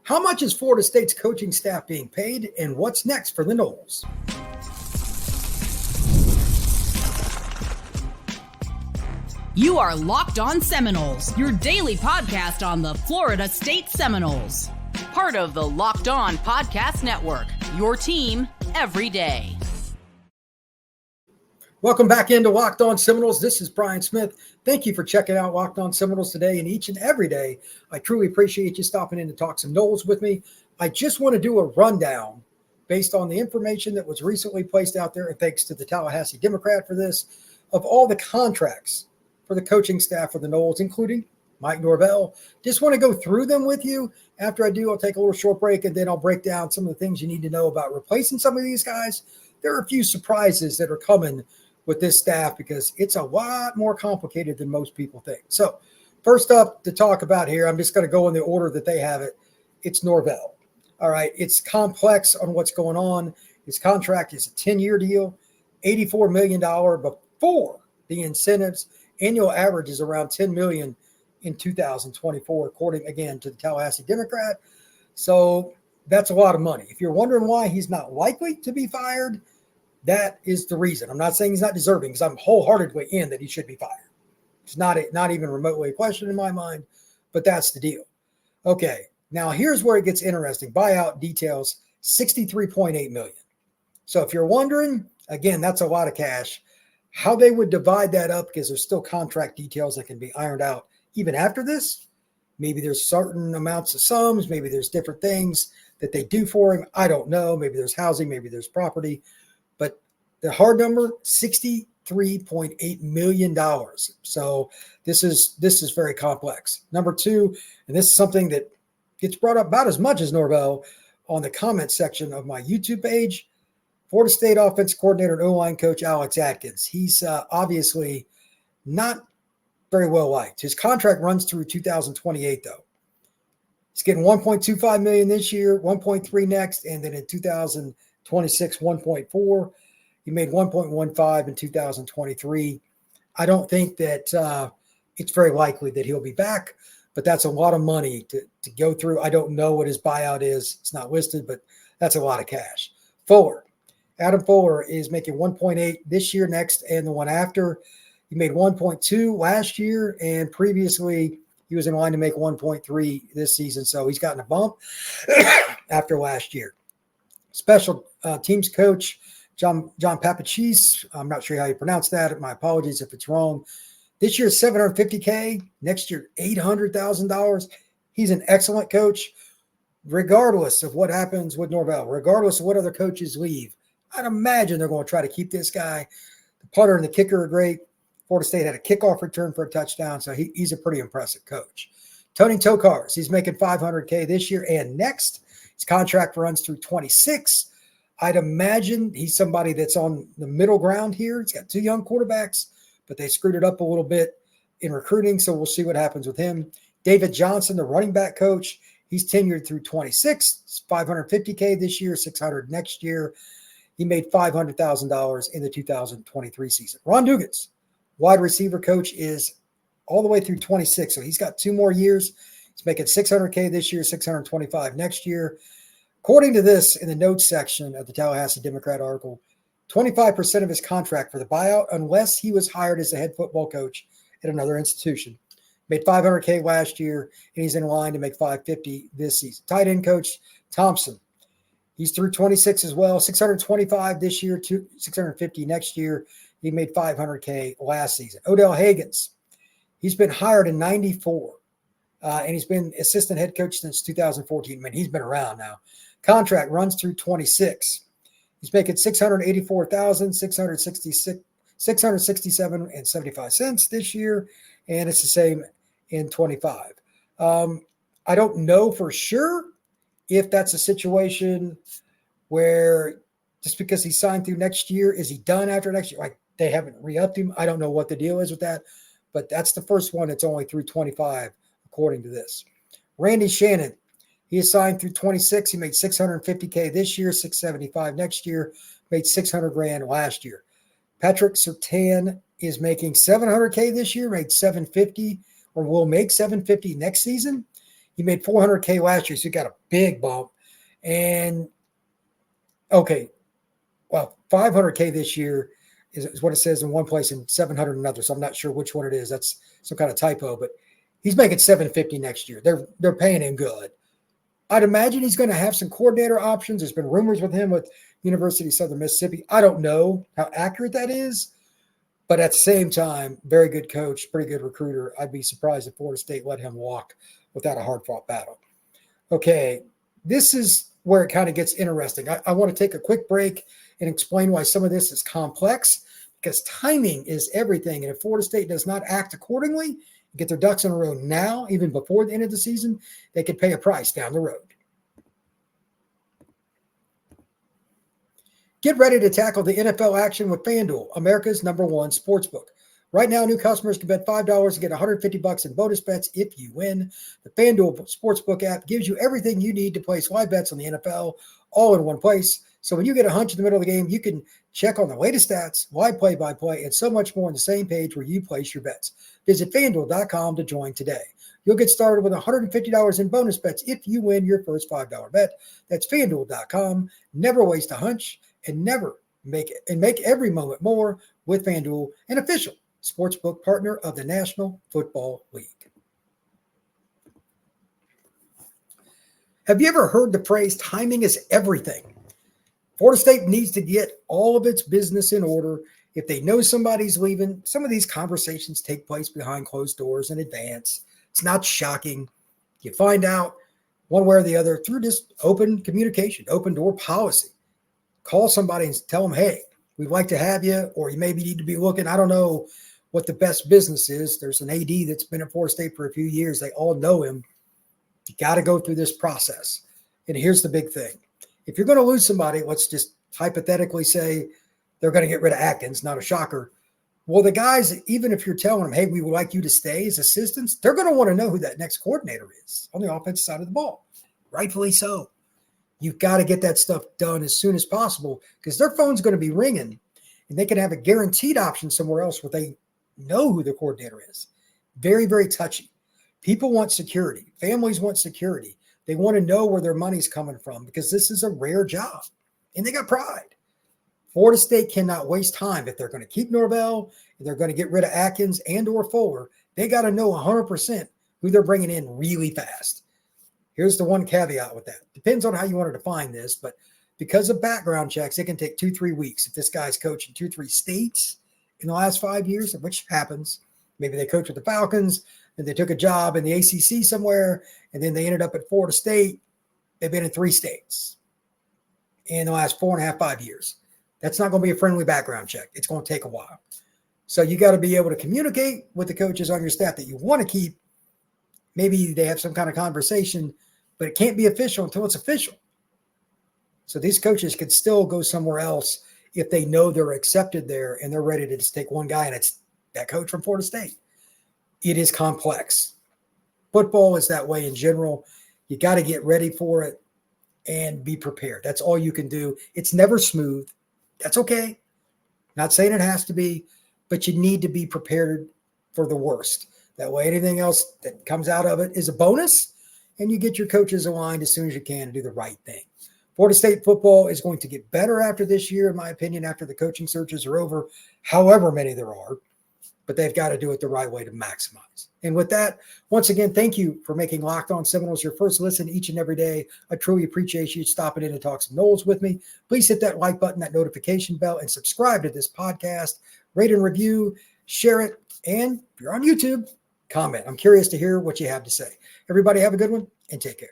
How much is Florida State's coaching staff being paid, and what's next for the Noles? You are Locked On Seminoles, your daily podcast on the Florida State Seminoles. Part of the Locked On Podcast Network, your team every day. Welcome back into Locked On Seminoles. This is Brian Smith. Thank you for checking out Locked On Seminoles today and each and every day. I truly appreciate you stopping in to talk some Noles with me. I just want to do a rundown based on the information that was recently placed out there, and thanks to the Tallahassee Democrat for this, of all the contracts for the coaching staff for the Noles, including Mike Norvell. Just want to go through them with you. After I do, I'll take a little short break, and then I'll break down some of the things you need to know about replacing some of these guys. There are a few surprises that are coming with this staff because it's a lot more complicated than most people think. So first up to talk about here, I'm just going to go in the order that they have it. It's Norvell. All right. It's complex on what's going on. His contract is a 10-year deal, $84 million before the incentives. Annual average is around $10 million in 2024, according again to the Tallahassee Democrat. So that's a lot of money. If you're wondering why he's not likely to be fired, that is the reason. I'm not saying he's not deserving, because I'm wholeheartedly in that he should be fired. It's not even remotely a question in my mind, but that's the deal. Okay, now here's where it gets interesting. Buyout details, $63.8 million. So if you're wondering, again, that's a lot of cash. How they would divide that up, because there's still contract details that can be ironed out even after this. Maybe there's certain amounts of sums. Maybe there's different things that they do for him. I don't know. Maybe there's housing. Maybe there's property. But the hard number, $63.8 million. So this is very complex. Number two, and this is something that gets brought up about as much as Norvell on the comment section of my YouTube page. Florida State offensive coordinator and O-line coach Alex Atkins. He's obviously not very well liked. His contract runs through 2028, though. He's getting $1.25 million this year, $1.3 next, and then in 2026, $1.4. He made $1.15 in 2023. I don't think that it's very likely that he'll be back, but that's a lot of money to go through. I don't know what his buyout is. It's not listed, but that's a lot of cash. Fuller. Adam Fuller is making 1.8 this year, next, and the one after. He made 1.2 last year, and previously he was in line to make 1.3 this season. So he's gotten a bump after last year. Special teams coach, John Papachis. I'm not sure how you pronounce that. My apologies if it's wrong. This year, $750K. Next year, $800,000. He's an excellent coach, regardless of what happens with Norvell, regardless of what other coaches leave. I'd imagine they're going to try to keep this guy. The putter and the kicker are great. Florida State had a kickoff return for a touchdown, so he's a pretty impressive coach. Tony Tokars, he's making $500K this year and next. His contract runs through 26. I'd imagine he's somebody that's on the middle ground here. He's got two young quarterbacks, but they screwed it up a little bit in recruiting, so we'll see what happens with him. David Johnson, the running back coach, he's tenured through 26. It's $550K this year, $600 next year. He made $500,000 in the 2023 season. Ron Dugans, wide receiver coach, is all the way through 26. So he's got 2 more years. He's making $600K this year, $625 next year. According to this in the notes section of the Tallahassee Democrat article, 25% of his contract for the buyout, unless he was hired as a head football coach at another institution. Made $500K last year, and he's in line to make $550 this season. Tight end coach Thompson. He's through 26 as well, $625 this year, $650 next year. He made $500K last season. Odell Hagens, he's been hired in 94, and he's been assistant head coach since 2014. I mean, he's been around now. Contract runs through 26. He's making $667.75 this year, and it's the same in 25. I don't know for sure if that's a situation where just because he signed through next year, is he done after next year? Like, they haven't re-upped him. I don't know what the deal is with that, but that's the first one that's only through 25, according to this. Randy Shannon, he is signed through 26. He made $650K this year, $675 next year, made $600,000 last year. Patrick Surtain is making $700K this year, made $750, or will make $750 next season. He made $400K last year, so he got a big bump. And okay, well, $500K this year is what it says in one place and $700 in another. So I'm not sure which one it is. That's some kind of typo, but he's making $750 next year. They're paying him good. I'd imagine he's going to have some coordinator options. There's been rumors with him with University of Southern Mississippi. I don't know how accurate that is, but at the same time, very good coach, pretty good recruiter. I'd be surprised if Florida State let him walk without a hard-fought battle. Okay, this is where it kind of gets interesting. I want to take a quick break and explain why some of this is complex, because timing is everything. And if Florida State does not act accordingly, get their ducks in a row now, even before the end of the season, they could pay a price down the road. Get ready to tackle the NFL action with FanDuel, America's #1 sportsbook. Right now, new customers can bet $5 and get $150 in bonus bets if you win. The FanDuel Sportsbook app gives you everything you need to place live bets on the NFL all in one place. So when you get a hunch in the middle of the game, you can check on the latest stats, live play-by-play, and so much more on the same page where you place your bets. Visit FanDuel.com to join today. You'll get started with $150 in bonus bets if you win your first $5 bet. That's FanDuel.com. Never waste a hunch and make every moment more with FanDuel, an official sportsbook partner of the National Football League. Have you ever heard the phrase, timing is everything? Florida State needs to get all of its business in order. If they know somebody's leaving, some of these conversations take place behind closed doors in advance. It's not shocking. You find out one way or the other through just open communication, open door policy. Call somebody and tell them, hey, we'd like to have you, or you maybe need to be looking. I don't know what the best business is. There's an AD that's been at Florida State for a few years. They all know him. You got to go through this process. And here's the big thing. If you're going to lose somebody, let's just hypothetically say they're going to get rid of Atkins, not a shocker. Well, the guys, even if you're telling them, hey, we would like you to stay as assistants, they're going to want to know who that next coordinator is on the offensive side of the ball. Rightfully so. You've got to get that stuff done as soon as possible because their phone's going to be ringing and they can have a guaranteed option somewhere else where they know who the coordinator is. Very, very touchy. People want security. Families want security. They want to know where their money's coming from because this is a rare job and they got pride. Florida State cannot waste time. If they're going to keep Norvell, if they're going to get rid of Atkins and or Fuller, they got to know 100% who they're bringing in really fast. Here's the one caveat with that. Depends on how you want to define this, but because of background checks, it can take 2-3 weeks. If this guy's coached in 2-3 states in the last 5 years, which happens, maybe they coached with the Falcons, and they took a job in the ACC somewhere, and then they ended up at Florida State. They've been in 3 states in the last 4.5, 5 years. That's not going to be a friendly background check. It's going to take a while. So you got to be able to communicate with the coaches on your staff that you want to keep. Maybe they have some kind of conversation, but it can't be official until it's official. So these coaches could still go somewhere else if they know they're accepted there and they're ready to just take one guy, and it's that coach from Florida State. It is complex. Football is that way in general. You got to get ready for it and be prepared. That's all you can do. It's never smooth. That's okay. Not saying it has to be, but you need to be prepared for the worst. That way, anything else that comes out of it is a bonus, and you get your coaches aligned as soon as you can to do the right thing. Florida State football is going to get better after this year, in my opinion, after the coaching searches are over, however many there are, but they've got to do it the right way to maximize. And with that, once again, thank you for making Locked On Seminoles your first listen each and every day. I truly appreciate you stopping in and talk some Noles with me. Please hit that like button, that notification bell, and subscribe to this podcast. Rate and review, share it, and if you're on YouTube, comment. I'm curious to hear what you have to say. Everybody have a good one and take care.